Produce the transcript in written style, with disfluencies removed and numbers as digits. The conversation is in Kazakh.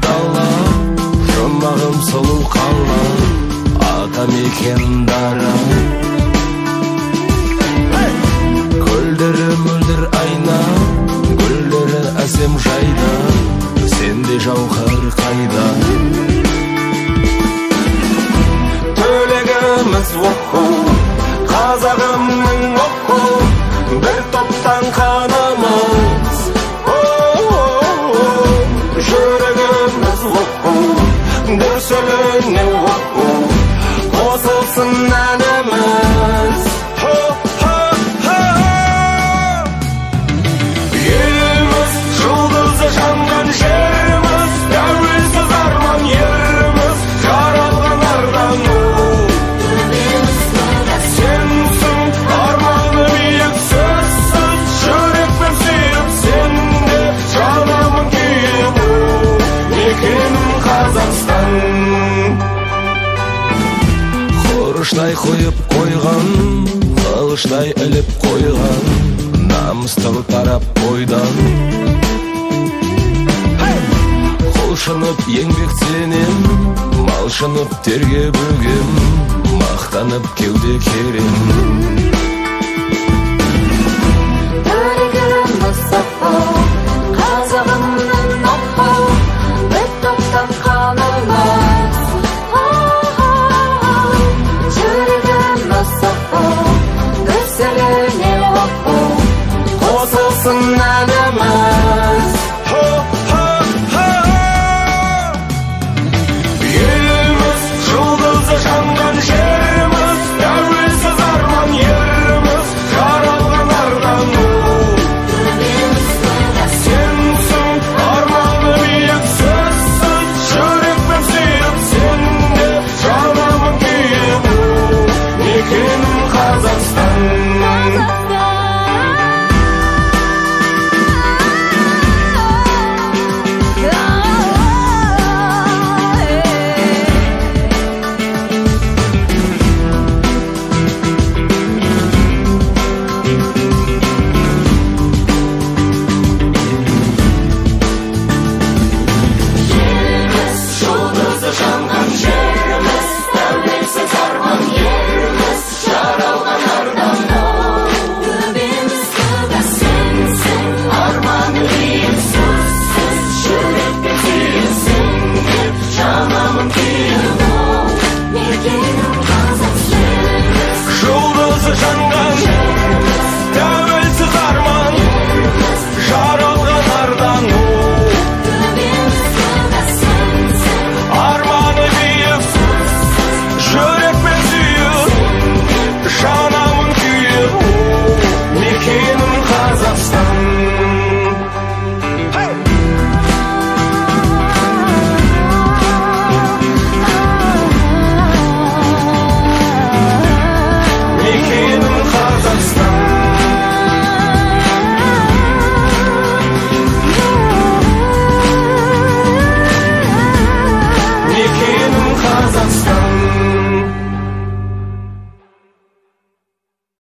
дала, жұмағым сұлу қала, атамекен дара. Көлдері мөлдір айна, гүлдері әсем жайда, сенде жауһар қайда. Төлегіміз оқу, қазағымның оқу, бір топтан қанамыз. Жүрегіміз оқу, дүрсіліне оқу, қосылсын әніміз. Еліміз жұлдызы жанған жеріміз, тәуелсіз арман еріміз, жаралғанардан сенсің арманы биік сөзсіз, жүрекпен сүйіп сенде жанамын күйіп, мекенім Қазақстан. Құрыштай қойып қойған, қылыштай іліп қойған, намыстың тарап бойдан. Құлшынып еңбектенем, малшынып терге бөгем, мақтанып кеуде керем. Төлегіміз оқу,